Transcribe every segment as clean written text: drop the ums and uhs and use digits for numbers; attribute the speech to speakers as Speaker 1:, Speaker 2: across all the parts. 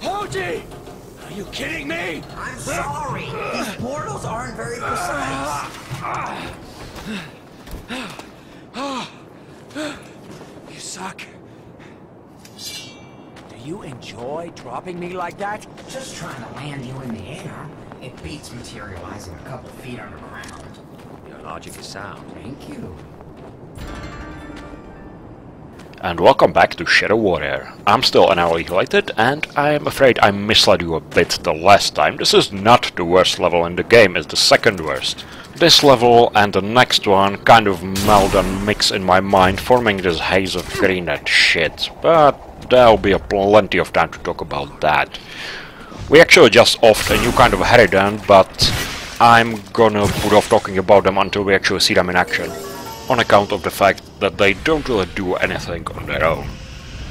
Speaker 1: Hoji! Are you kidding me?
Speaker 2: I'm sorry. These portals aren't very precise.
Speaker 1: You suck. Do you enjoy dropping me like that?
Speaker 2: Just trying to land you in the air. It beats materializing a couple feet underground.
Speaker 1: Your logic is sound.
Speaker 2: Thank you.
Speaker 3: And welcome back to Shadow Warrior. I'm still annihilated, and I'm afraid I misled you a bit the last time. This is not the worst level in the game, it's the second worst. This level and the next one kind of meld and mix in my mind, forming this haze of green and shit. But there'll be plenty of time to talk about that. We actually just offed a new kind of harridan, but I'm gonna put off talking about them until we actually see them in action, on account of the fact that they don't really do anything on their own.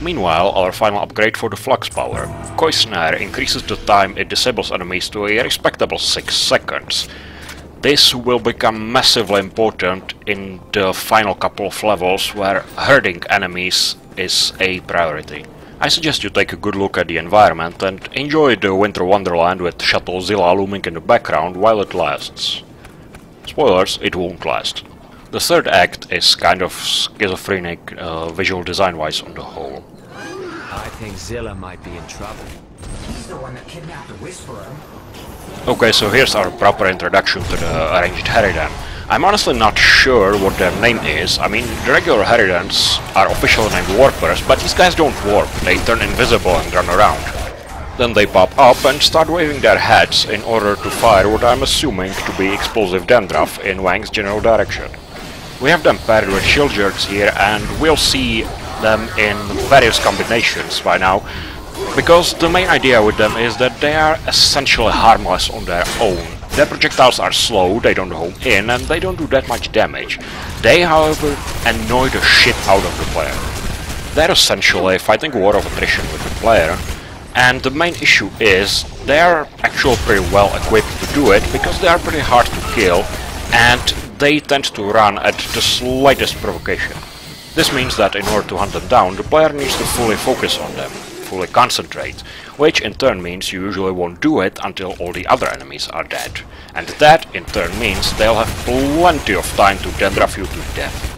Speaker 3: Meanwhile, our final upgrade for the flux power, Koi Snare, increases the time it disables enemies to a respectable 6 seconds. This will become massively important in the final couple of levels where herding enemies is a priority. I suggest you take a good look at the environment and enjoy the winter wonderland with Chateau Zilla looming in the background while it lasts. Spoilers, it won't last. The third act is kind of schizophrenic visual design-wise on the whole.
Speaker 1: I think Zilla might be in trouble.
Speaker 2: He's the one that kidnapped the Whisperer.
Speaker 3: Okay, so here's our proper introduction to the arranged harridan. I'm honestly not sure what their name is. I mean, the regular harridans are officially named warpers, but these guys don't warp. They turn invisible and run around. Then they pop up and start waving their hats in order to fire what I'm assuming to be explosive dandruff in Wang's general direction. We have them paired with shield jerks here, and we'll see them in various combinations by now, because the main idea with them is that they are essentially harmless on their own. Their projectiles are slow, they don't home in, and they don't do that much damage. They, however, annoy the shit out of the player. They're essentially fighting a war of attrition with the player, and the main issue is they are actually pretty well equipped to do it, because they are pretty hard to kill, and they tend to run at the slightest provocation. This means that in order to hunt them down, the player needs to fully focus on them, fully concentrate, which in turn means you usually won't do it until all the other enemies are dead. And that in turn means they'll have plenty of time to dandruff you to death.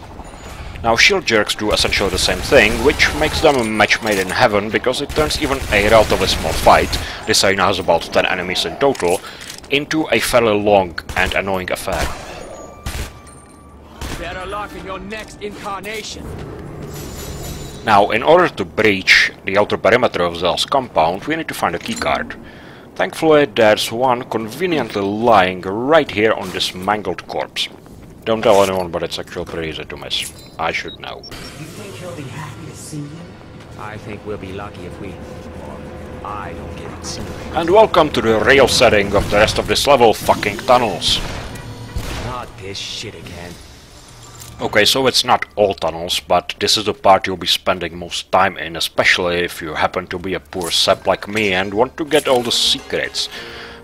Speaker 3: Now shield jerks do essentially the same thing, which makes them a match made in heaven, because it turns even a relatively small fight, this arena has about 10 enemies in total, into a fairly long and annoying affair.
Speaker 1: Better luck in your next incarnation.
Speaker 3: Now, in order to breach the outer perimeter of Zell's compound, we need to find a keycard. Thankfully, there's one conveniently lying right here on this mangled corpse. Don't tell anyone, but it's actually pretty easy to miss. I should know.
Speaker 2: You think he'll be happy to see you?
Speaker 1: I think we'll be lucky if we... or I don't get incinerated.
Speaker 3: And welcome to the real setting of the rest of this level, fucking tunnels.
Speaker 1: Not this shit again.
Speaker 3: Okay, so it's not all tunnels, but this is the part you'll be spending most time in, especially if you happen to be a poor sap like me and want to get all the secrets.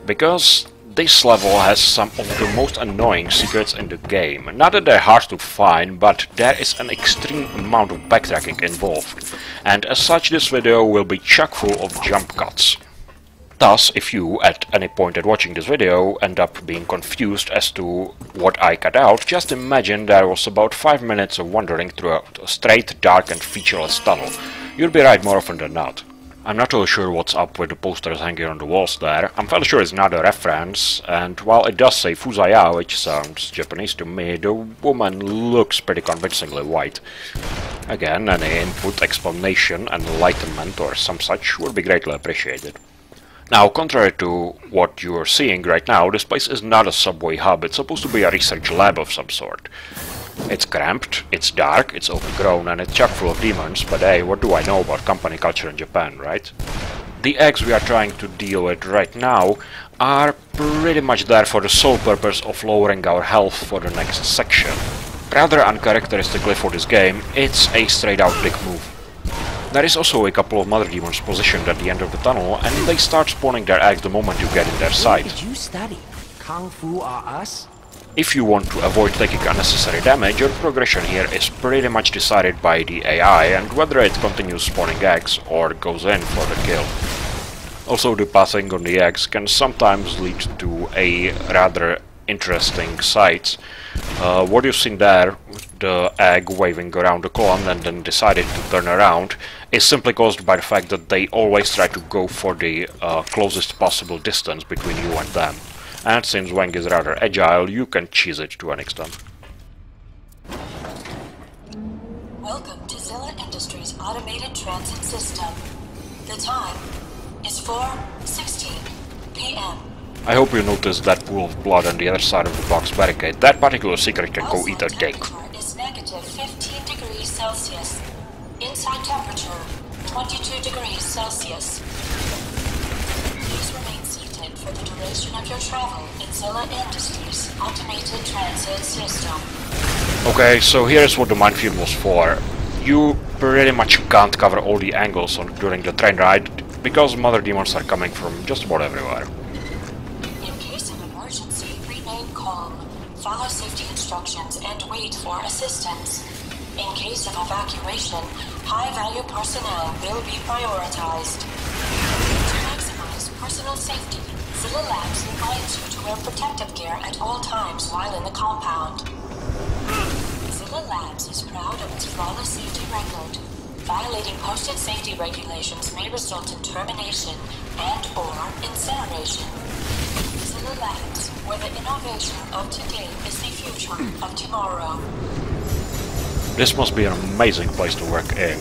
Speaker 3: Because this level has some of the most annoying secrets in the game. Not that they're hard to find, but there is an extreme amount of backtracking involved. And as such, this video will be chock full of jump cuts. Thus, if you, at any point at watching this video, end up being confused as to what I cut out, just imagine there was about 5 minutes of wandering through a straight, dark and featureless tunnel. You'll be right more often than not. I'm not really sure what's up with the posters hanging on the walls there. I'm fairly sure it's not a reference, and while it does say Fuzaya, which sounds Japanese to me, the woman looks pretty convincingly white. Again, any input, explanation, enlightenment or some such would be greatly appreciated. Now, contrary to what you're seeing right now, this place is not a subway hub, it's supposed to be a research lab of some sort. It's cramped, it's dark, it's overgrown, and it's chock full of demons, but hey, what do I know about company culture in Japan, right? The eggs we are trying to deal with right now are pretty much there for the sole purpose of lowering our health for the next section. Rather uncharacteristically for this game, it's a straight out dick move. There is also a couple of mother demons positioned at the end of the tunnel, and they start spawning their eggs the moment you get in their sight.
Speaker 1: What did you study? Kung Fu or us?
Speaker 3: If you want to avoid taking unnecessary damage, your progression here is pretty much decided by the AI and whether it continues spawning eggs or goes in for the kill. Also, the passing on the eggs can sometimes lead to a rather interesting sight. What you've seen there, the egg waving around the column and then decided to turn around, is simply caused by the fact that they always try to go for the closest possible distance between you and them. And since Wang is rather agile, you can cheese it to an extent.
Speaker 4: Welcome to Zilla Industries' automated transit system. The time is 4:16 p.m.
Speaker 3: I hope you noticed that pool of blood on the other side of the box barricade. That particular secret can go eat a dick.
Speaker 4: Temperature is negative 15 degrees Celsius. Inside temperature, 22 degrees Celsius. Please remain seated for the duration of your travel in Zilla Industries' automated transit system.
Speaker 3: Okay, so here's what the minefield was for. You pretty much can't cover all the angles during the train ride, because mother demons are coming from just about everywhere.
Speaker 4: In case of emergency, remain calm, follow safety instructions, and wait for assistance. In case of evacuation, high-value personnel will be prioritized. To maximize personal safety, Zilla Labs invites you to wear protective gear at all times while in the compound. Zilla Labs is proud of its flawless safety record. Violating posted safety regulations may result in termination and/or incineration. Zilla Labs, where the innovation of today is the future of tomorrow.
Speaker 3: This must be an amazing place to work in.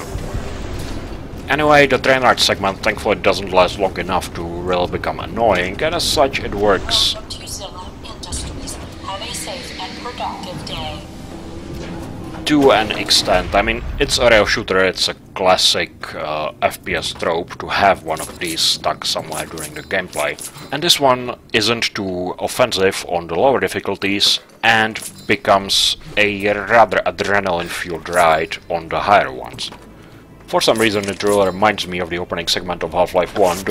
Speaker 3: Anyway, the train ride segment thankfully doesn't last long enough to really become annoying, and as such it works.
Speaker 4: Welcome to Zilla Industries. Have a safe and productive day.
Speaker 3: To an extent. I mean, it's a rail shooter, it's a classic FPS trope to have one of these stuck somewhere during the gameplay. And this one isn't too offensive on the lower difficulties and becomes a rather adrenaline-fueled ride on the higher ones. For some reason it really reminds me of the opening segment of Half-Life 1,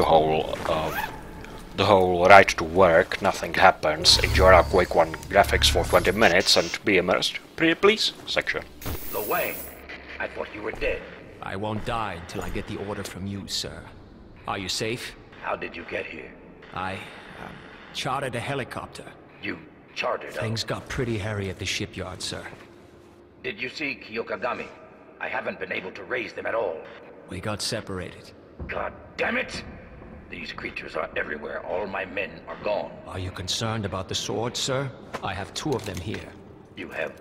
Speaker 3: the whole ride to work, nothing happens, enjoy our Quake 1 graphics for 20 minutes and be immersed. Pretty please section.
Speaker 1: Lo Wang, I thought you were dead. I won't die until I get the order from you, sir. Are you safe?
Speaker 5: How did you get here?
Speaker 1: I chartered a helicopter.
Speaker 5: You chartered
Speaker 1: Things got pretty hairy at the shipyard, sir.
Speaker 5: Did you see Kyokagami? I haven't been able to raise them at all.
Speaker 1: We got separated.
Speaker 5: God damn it! These creatures are everywhere. All my men are gone.
Speaker 1: Are you concerned about the sword, sir? I have 2 of them here.
Speaker 5: You have...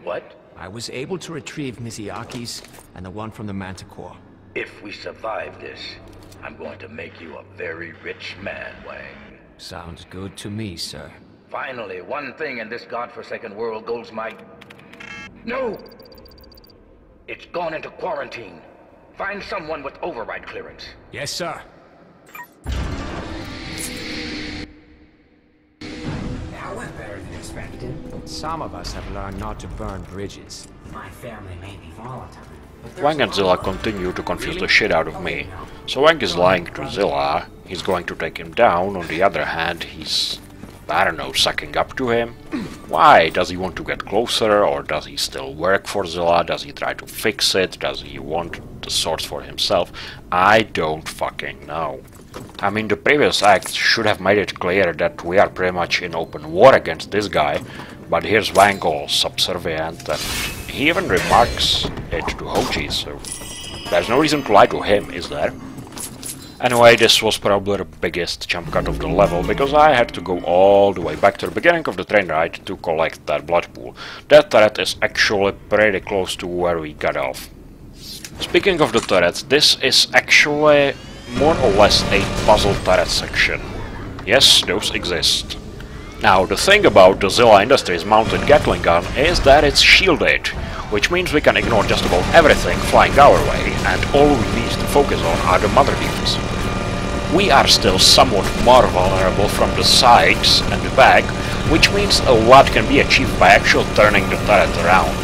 Speaker 5: what?
Speaker 1: I was able to retrieve Miziaki's and the one from the Manticore.
Speaker 5: If we survive this, I'm going to make you a very rich man, Wang.
Speaker 1: Sounds good to me, sir.
Speaker 5: Finally, one thing in this godforsaken world goes my... No! It's gone into quarantine. Find someone with override clearance.
Speaker 1: Yes, sir.
Speaker 2: That went better than expected.
Speaker 1: Some of us have learned not to burn bridges.
Speaker 2: My family may be volatile, but
Speaker 3: Wang and Zilla continue to confuse the shit out of me. So Wang is lying to Zilla, he's going to take him down, on the other hand he's, I don't know, sucking up to him. Why? Does he want to get closer, or does he still work for Zilla? Does he try to fix it? Does he want the swords for himself? I don't fucking know. I mean, the previous act should have made it clear that we are pretty much in open war against this guy, but here's Wang all subservient, and he even remarks it to Hoji, so there's no reason to lie to him, is there? Anyway, this was probably the biggest jump cut of the level, because I had to go all the way back to the beginning of the train ride to collect that blood pool. That turret is actually pretty close to where we got off. Speaking of the turrets, this is actually more or less a puzzle turret section. Yes, those exist. Now, the thing about the Zilla Industries mounted Gatling gun is that it's shielded, which means we can ignore just about everything flying our way, and all we need to focus on are the mother demons. We are still somewhat more vulnerable from the sides and the back, which means a lot can be achieved by actually turning the turret around.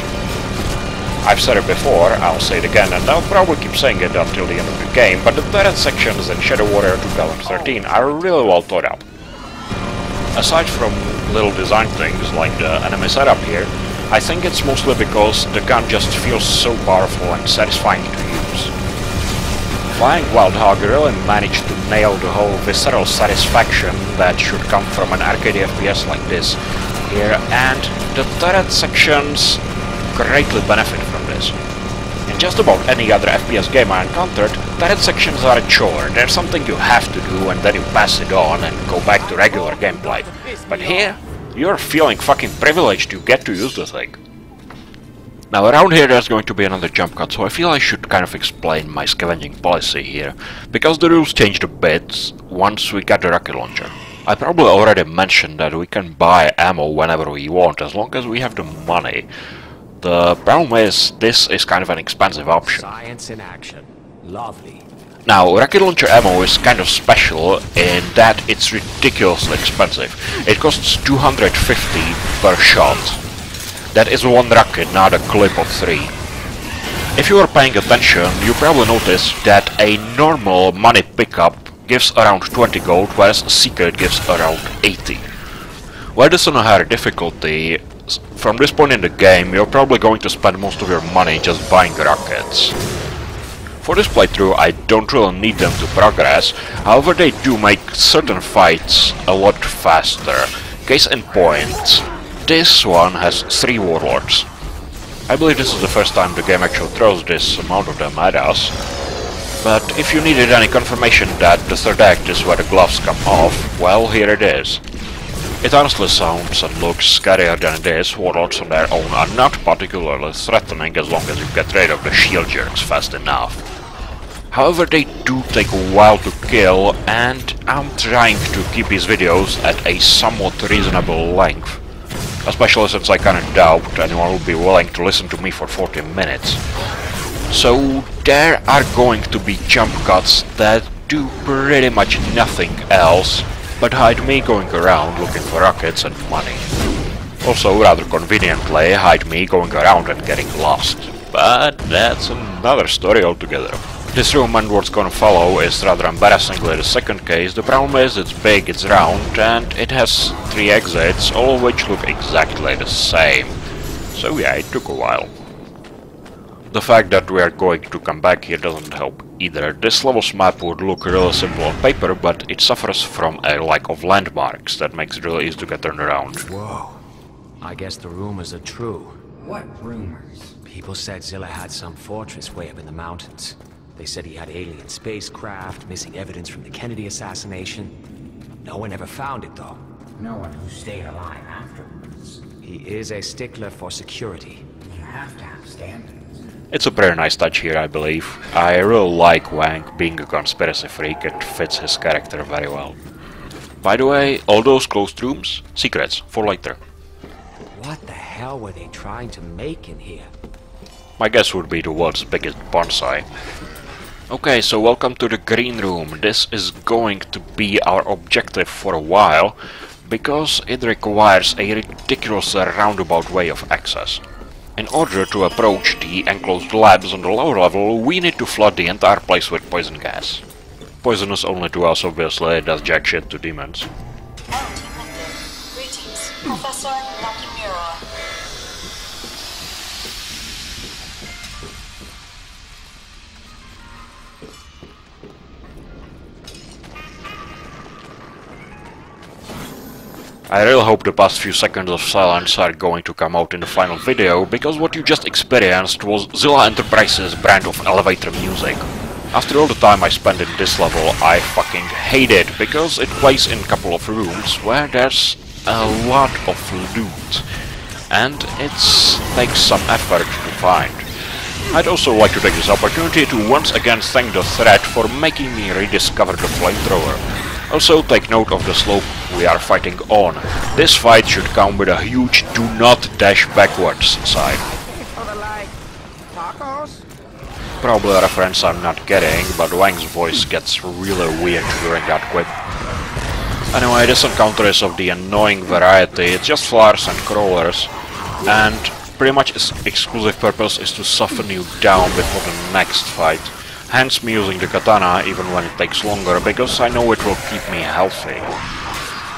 Speaker 3: I've said it before, I'll say it again, and I'll probably keep saying it until the end of the game, but the turret sections in Shadow Warrior 2013 are really well thought out. Aside from little design things like the enemy setup here, I think it's mostly because the gun just feels so powerful and satisfying to use. Flying Wildhog really managed to nail the whole visceral satisfaction that should come from an arcade FPS like this here, and the turret sections greatly benefit from this. In just about any other FPS game I encountered, turret sections are a chore. They're something you have to do and then you pass it on and go back to regular gameplay. But here, you're feeling fucking privileged you get to use the thing. Now around here there's going to be another jump cut, so I feel I should kind of explain my scavenging policy here, because the rules changed a bit once we got the rocket launcher. I probably already mentioned that we can buy ammo whenever we want, as long as we have the money. The problem is, this is kind of an expensive option.
Speaker 1: Science in action. Lovely.
Speaker 3: Now, rocket launcher ammo is kind of special in that it's ridiculously expensive. It costs 250 per shot. That is one rocket, not a clip of 3. If you are paying attention, you probably noticed that a normal money pickup gives around 20 gold, whereas a secret gives around 80. While this is on a higher difficulty, from this point in the game, you're probably going to spend most of your money just buying rockets. For this playthrough, I don't really need them to progress, however they do make certain fights a lot faster. Case in point, this one has 3 Warlords. I believe this is the first time the game actually throws this amount of them at us. But if you needed any confirmation that the third act is where the gloves come off, well, here it is. It honestly sounds and looks scarier than it is. Warlords on their own are not particularly threatening as long as you get rid of the shield jerks fast enough. However, they do take a while to kill, and I'm trying to keep these videos at a somewhat reasonable length. Especially since I kinda doubt anyone will be willing to listen to me for 40 minutes. So there are going to be jump cuts that do pretty much nothing else but hide me going around looking for rockets and money. Also, rather conveniently, hide me going around and getting lost. But that's another story altogether. This room and what's gonna follow is rather embarrassingly the second case. The problem is it's big, it's round, and it has 3 exits, all of which look exactly the same. So yeah, it took a while. The fact that we are going to come back here doesn't help either. This level's map would look really simple on paper, but it suffers from a lack of landmarks that makes it really easy to get turned around.
Speaker 1: Whoa. I guess the rumors are true.
Speaker 2: What rumors?
Speaker 1: People said Zilla had some fortress way up in the mountains. They said he had alien spacecraft, missing evidence from the Kennedy assassination. No one ever found it, though.
Speaker 2: No one who stayed alive afterwards.
Speaker 1: He is a stickler for security.
Speaker 2: You have to have standards.
Speaker 3: It's a pretty nice touch here, I believe. I really like Wang being a conspiracy freak, it fits his character very well. By the way, all those closed rooms, secrets, for later.
Speaker 1: What the hell were they trying to make in here?
Speaker 3: My guess would be the world's biggest bonsai. Okay, so welcome to the green room. This is going to be our objective for a while, because it requires a ridiculously roundabout way of access. In order to approach the enclosed labs on the lower level, we need to flood the entire place with poison gas. Poisonous only to us, obviously, it does jack shit to demons.
Speaker 4: Greetings, Professor Nakamura.
Speaker 3: I really hope the past few seconds of silence are going to come out in the final video, because what you just experienced was Zilla Enterprises' brand of elevator music. After all the time I spent in this level, I fucking hate it, because it plays in a couple of rooms where there's a lot of loot, and it takes some effort to find. I'd also like to take this opportunity to once again thank the thread for making me rediscover the flamethrower. Also take note of the slope we are fighting on. This fight should come with a huge do not dash backwards sign. Probably a reference I'm not getting, but Wang's voice gets really weird during that quip. Anyway, this encounter is of the annoying variety. It's just flyers and crawlers, and pretty much its exclusive purpose is to soften you down before the next fight. Hence me using the katana even when it takes longer, because I know it will keep me healthy.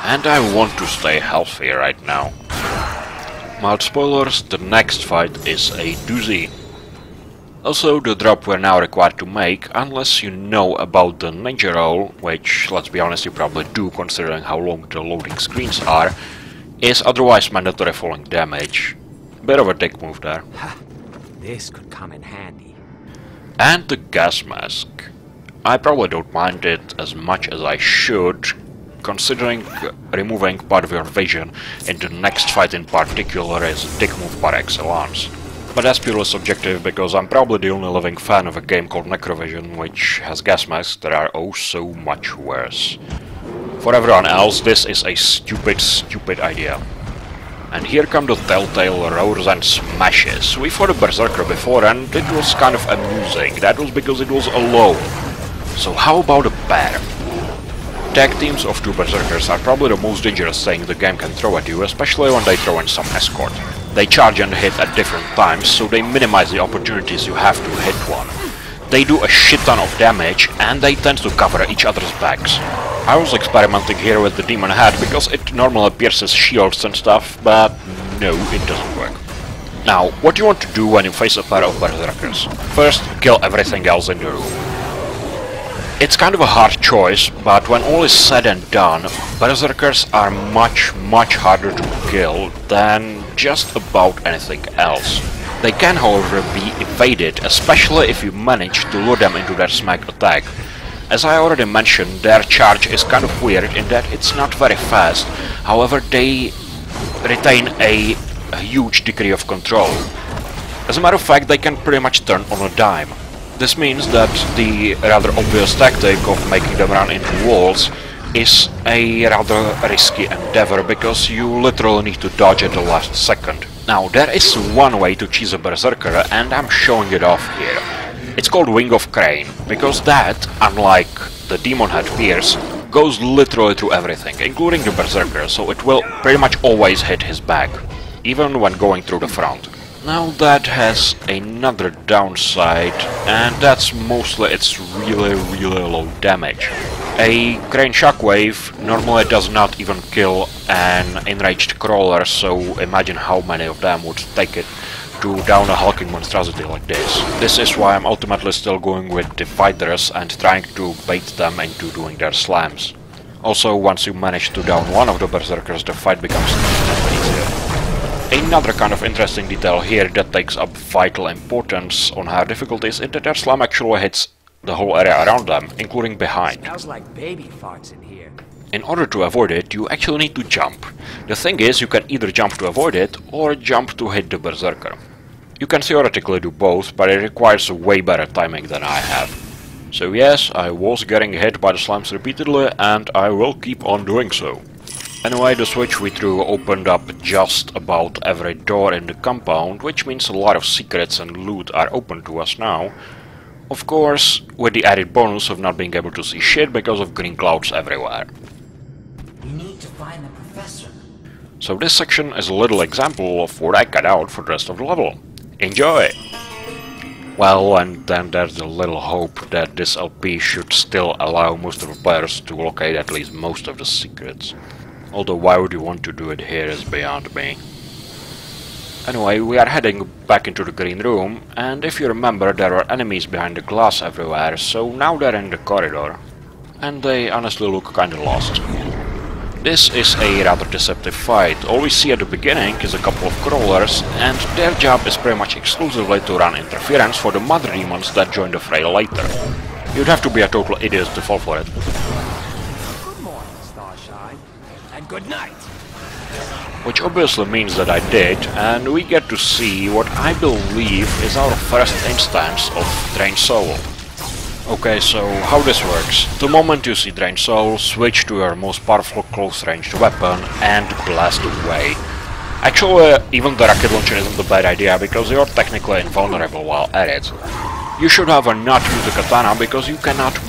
Speaker 3: And I want to stay healthy right now. Mild spoilers, the next fight is a doozy. Also, the drop we're now required to make, unless you know about the ninja roll, which, let's be honest, you probably do considering how long the loading screens are, is otherwise mandatory falling damage. Bit of a dick move there.
Speaker 1: This could come in handy.
Speaker 3: And the gas mask. I probably don't mind it as much as I should, considering removing part of your vision in the next fight in particular is a dick move par excellence. But that's purely subjective, because I'm probably the only living fan of a game called Necrovision, which has gas masks that are oh so much worse. For everyone else, this is a stupid idea. And here come the telltale roars and smashes. We fought a Berserker before and it was kind of amusing. That was because it was alone. So how about a pair? Tag teams of two Berserkers are probably the most dangerous thing the game can throw at you, especially when they throw in some escort. They charge and hit at different times, so they minimize the opportunities you have to hit one. They do a shit ton of damage, and they tend to cover each other's backs. I was experimenting here with the demon head, because it normally pierces shields and stuff, but no, it doesn't work. Now, what you want to do when you face a pair of Berserkers? First, kill everything else in the room. It's kind of a hard choice, but when all is said and done, Berserkers are much harder to kill than just about anything else. They can, however, be evaded, especially if you manage to lure them into their smack attack. As I already mentioned, their charge is kind of weird in that it's not very fast, however they retain a huge degree of control. As a matter of fact, they can pretty much turn on a dime. This means that the rather obvious tactic of making them run into walls is a rather risky endeavor, because you literally need to dodge at the last second. Now, there is one way to cheese a Berserker, and I'm showing it off here. It's called Wing of Crane, because that, unlike the Demon Head Pierce, goes literally through everything, including the Berserker, so it will pretty much always hit his back, even when going through the front. Now that has another downside, and that's mostly its really low damage. A Crane Shockwave normally does not even kill an enraged crawler, so imagine how many of them would take it to down a hulking monstrosity like this. This is why I'm ultimately still going with the fighters and trying to bait them into doing their slams. Also, once you manage to down one of the Berserkers, the fight becomes easier. Another kind of interesting detail here that takes up vital importance on higher difficulties is that their slam actually hits the whole area around them, including behind.
Speaker 1: Smells like baby farts in here.
Speaker 3: In order to avoid it, you actually need to jump. The thing is, you can either jump to avoid it, or jump to hit the Berserker. You can theoretically do both, but it requires way better timing than I have. So yes, I was getting hit by the slimes repeatedly, and I will keep on doing so. Anyway, the switch we threw opened up just about every door in the compound, which means a lot of secrets and loot are open to us now. Of course, with the added bonus of not being able to see shit because of green clouds everywhere.
Speaker 2: You need to find the professor.
Speaker 3: So this section is a little example of what I cut out for the rest of the level. Enjoy! Well, and then there's a little hope that this LP should still allow most of the players to locate at least most of the secrets. Although why would you want to do it here is beyond me. Anyway, we are heading back into the green room, and if you remember, there are enemies behind the glass everywhere, so now they're in the corridor. And they honestly look kinda lost. This is a rather deceptive fight. All we see at the beginning is a couple of crawlers, and their job is pretty much exclusively to run interference for the mother demons that join the fray later. You'd have to be a total idiot to fall for it.
Speaker 1: Good night.
Speaker 3: Which obviously means that I did, and we get to see what I believe is our first instance of Drained Soul. Okay, so how this works. The moment you see Drained Soul, switch to your most powerful close-ranged weapon and blast away. Actually, even the rocket launcher isn't a bad idea, because you're technically invulnerable while at it. You should have not used the katana, because you cannot move.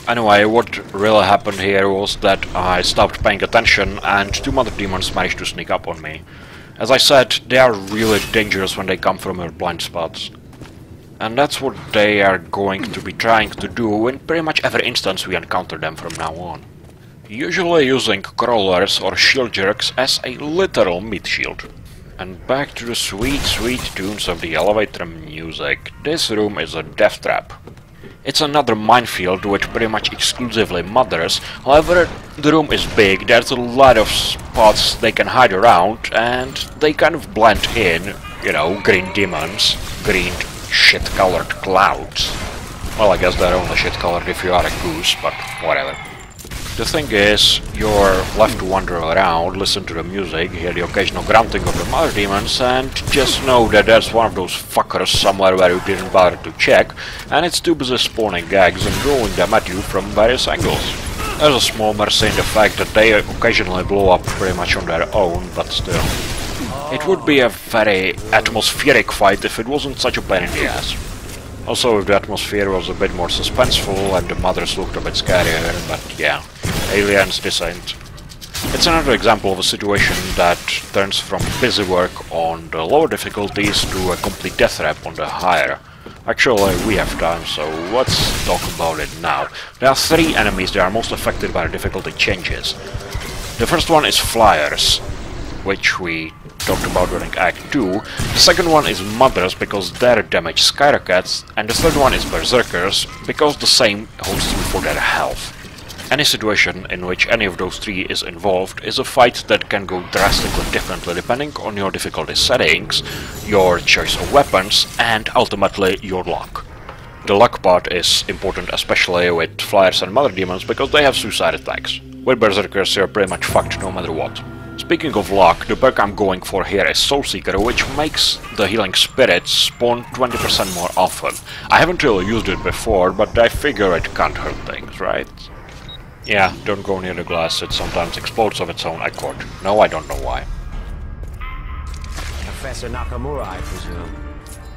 Speaker 3: Anyway, what really happened here was that I stopped paying attention and two mother demons managed to sneak up on me. As I said, they are really dangerous when they come from your blind spots. And that's what they are going to be trying to do in pretty much every instance we encounter them from now on. Usually using crawlers or shield jerks as a literal meat shield. And back to the sweet, sweet tunes of the elevator music. This room is a death trap. It's another minefield with pretty much exclusively mothers. However, the room is big, there's a lot of spots they can hide around, and they kind of blend in. You know, green demons, green shit-colored clouds. Well, I guess they're only shit-colored if you are a goose, but whatever. The thing is, you're left to wander around, listen to the music, hear the occasional grunting of the mother demons, and just know that there's one of those fuckers somewhere where you didn't bother to check, and it's too busy spawning gags and throwing them at you from various angles. There's a small mercy in the fact that they occasionally blow up pretty much on their own, but still. It would be a very atmospheric fight if it wasn't such a pain in the ass. Also, if the atmosphere was a bit more suspenseful and the mothers looked a bit scarier, but yeah, aliens, this ain't. It's another example of a situation that turns from busy work on the lower difficulties to a complete death trap on the higher. Actually, we have time, so let's talk about it now. There are 3 enemies that are most affected by the difficulty changes. The first one is flyers, which we talked about during Act 2. The second one is mothers, because their damage skyrockets, and the third one is berserkers, because the same holds true for their health. Any situation in which any of those 3 is involved is a fight that can go drastically differently depending on your difficulty settings, your choice of weapons, and ultimately your luck. The luck part is important, especially with flyers and mother demons, because they have suicide attacks. With berserkers you're pretty much fucked no matter what. Speaking of luck, the perk I'm going for here is Soul Seeker, which makes the healing spirits spawn 20% more often. I haven't really used it before, but I figure it can't hurt things, right? Yeah, don't go near the glass, it sometimes explodes of its own accord. No, I don't know why.
Speaker 1: Professor Nakamura, I presume.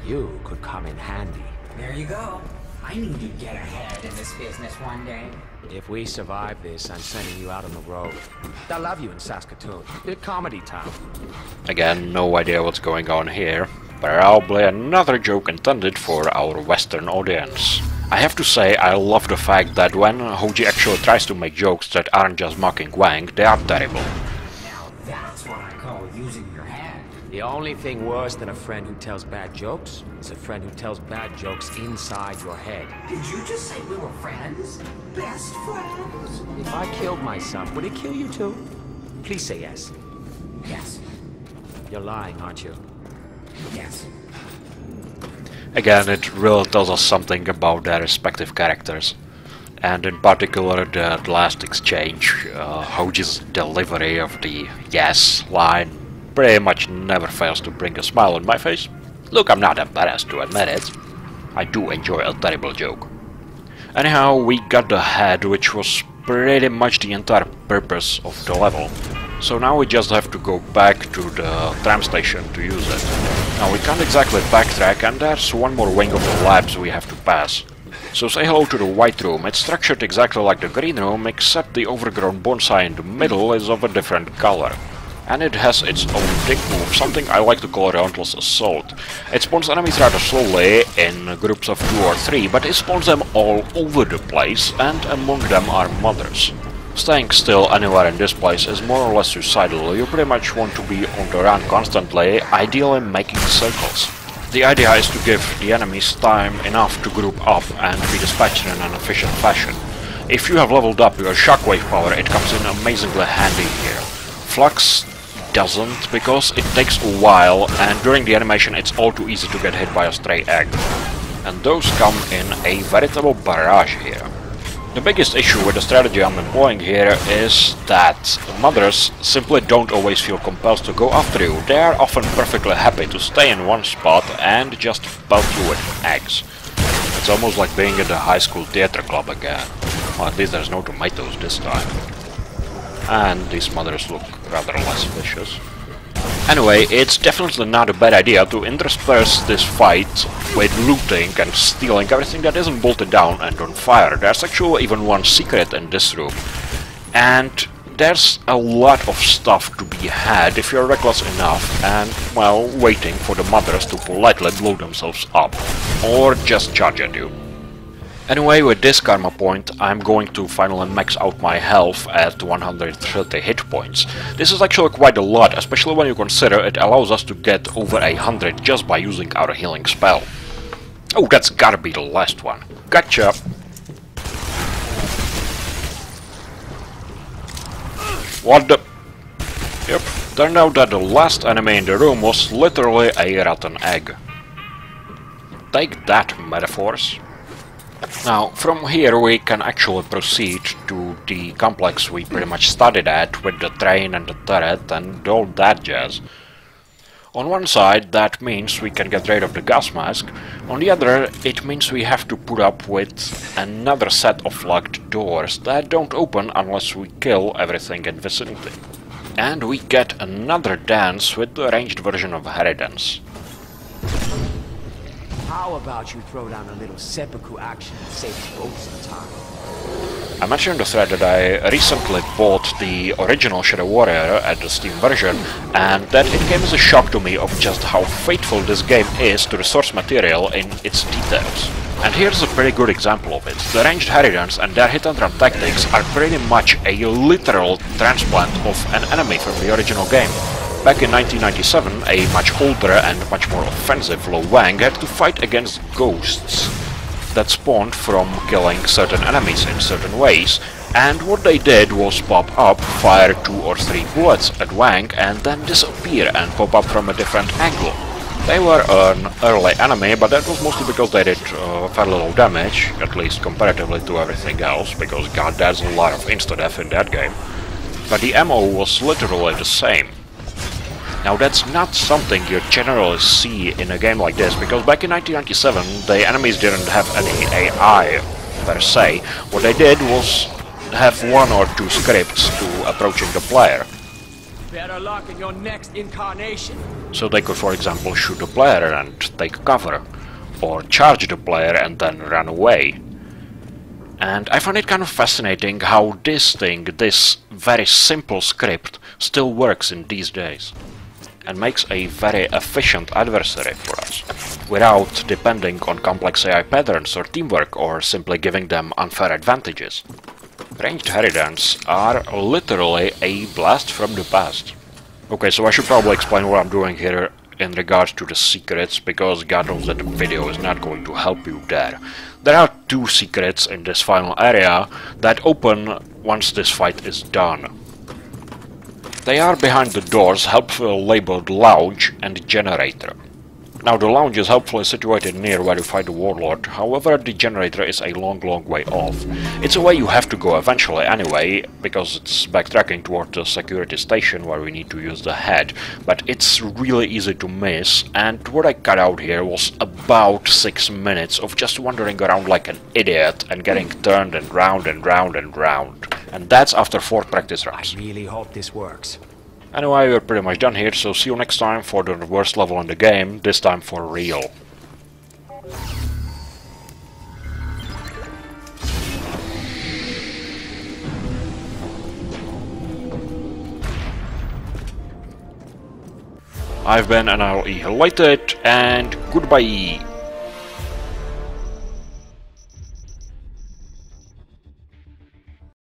Speaker 1: You could come in handy.
Speaker 2: There you go. I knew you'd get ahead in this business one day.
Speaker 1: If we survive this, I'm sending you out on the road. They'll love you in Saskatoon. They're comedy town.
Speaker 3: Again, no idea what's going on here. Probably another joke intended for our Western audience. I have to say, I love the fact that when Hoji actually tries to make jokes that aren't just mocking Wang, they are terrible.
Speaker 2: Now that's what I call using your head.
Speaker 1: The only thing worse than a friend who tells bad jokes is a friend who tells bad jokes inside your head.
Speaker 2: Did you just say we were friends? Best friends?
Speaker 1: If I killed myself, would it kill you too? Please say yes.
Speaker 2: Yes.
Speaker 1: You're lying, aren't you?
Speaker 2: Yes.
Speaker 3: Again, it really tells us something about their respective characters. And in particular, the last exchange, Hoji's delivery of the yes line pretty much never fails to bring a smile on my face. Look, I'm not embarrassed to admit it. I do enjoy a terrible joke. Anyhow, we got the head, which was pretty much the entire purpose of the level. So now we just have to go back to the tram station to use it. Now we can't exactly backtrack, and there's one more wing of the labs we have to pass. So say hello to the white room. It's structured exactly like the green room, except the overgrown bonsai in the middle is of a different color. And it has its own dick move, something I like to call Relentless Assault. It spawns enemies rather slowly, in groups of 2 or 3, but it spawns them all over the place, and among them are mothers. Staying still anywhere in this place is more or less suicidal. You pretty much want to be on the run constantly, ideally making circles. The idea is to give the enemies time enough to group up and be dispatched in an efficient fashion. If you have leveled up your shockwave power, it comes in amazingly handy here. Flux doesn't, because it takes a while, and during the animation it's all too easy to get hit by a stray egg. And those come in a veritable barrage here. The biggest issue with the strategy I'm employing here is that mothers simply don't always feel compelled to go after you. They are often perfectly happy to stay in one spot and just pelt you with eggs. It's almost like being at the high school theater club again. Well, at least there's no tomatoes this time. And these mothers look rather less vicious. Anyway, it's definitely not a bad idea to intersperse this fight with looting and stealing everything that isn't bolted down and on fire. There's actually even one secret in this room. And there's a lot of stuff to be had if you're reckless enough and, well, waiting for the mothers to politely blow themselves up. Or just charge at you. Anyway, with this karma point, I'm going to finally max out my health at 130 hit points. This is actually quite a lot, especially when you consider it allows us to get over 100 just by using our healing spell. Oh, that's gotta be the last one. Gotcha! What the... Yep, turned out that the last enemy in the room was literally a rotten egg. Take that, metaphors. Now, from here we can actually proceed to the complex we pretty much started at, with the train and the turret and all that jazz. On one side, that means we can get rid of the gas mask. On the other, it means we have to put up with another set of locked doors that don't open unless we kill everything in vicinity. And we get another dance with the ranged version of harridans.
Speaker 1: How about you throw down a little seppuku action and save us both some time?
Speaker 3: I mentioned in the thread that I recently bought the original Shadow Warrior at the Steam version, and that it came as a shock to me of just how faithful this game is to the source material in its details. And here's a pretty good example of it. The ranged harridans and their hit-and-run tactics are pretty much a literal transplant of an enemy from the original game. Back in 1997, a much older and much more offensive Lo Wang had to fight against ghosts that spawned from killing certain enemies in certain ways, and what they did was pop up, fire 2 or 3 bullets at Wang, and then disappear and pop up from a different angle. They were an early enemy, but that was mostly because they did fairly low damage, at least comparatively to everything else, because god, there's a lot of insta-death in that game. But the ammo was literally the same. Now that's not something you generally see in a game like this, because back in 1997 the enemies didn't have any AI per se. What they did was have 1 or 2 scripts to approaching the player.
Speaker 1: Better luck in your next incarnation.
Speaker 3: So they could, for example, shoot the player and take cover, or charge the player and then run away. And I find it kind of fascinating how this very simple script still works in these days, and makes a very efficient adversary for us, without depending on complex AI patterns or teamwork, or simply giving them unfair advantages. Ranged harridans are literally a blast from the past. Okay, so I should probably explain what I'm doing here in regards to the secrets, because god knows that the video is not going to help you there. There are 2 secrets in this final area that open once this fight is done. They are behind the doors, helpfully labeled Lounge and Generator. Now the Lounge is helpfully situated near where you fight the Warlord, however the Generator is a long way off. It's a way you have to go eventually anyway, because it's backtracking toward the security station where we need to use the head, but it's really easy to miss, and what I cut out here was about 6 minutes of just wandering around like an idiot and getting turned and round and round and round. And that's after 4 practice runs.
Speaker 1: I really hope this works.
Speaker 3: Anyway, we're pretty much done here, so see you next time for the worst level in the game, this time for real. I've been Annihilated, and goodbye!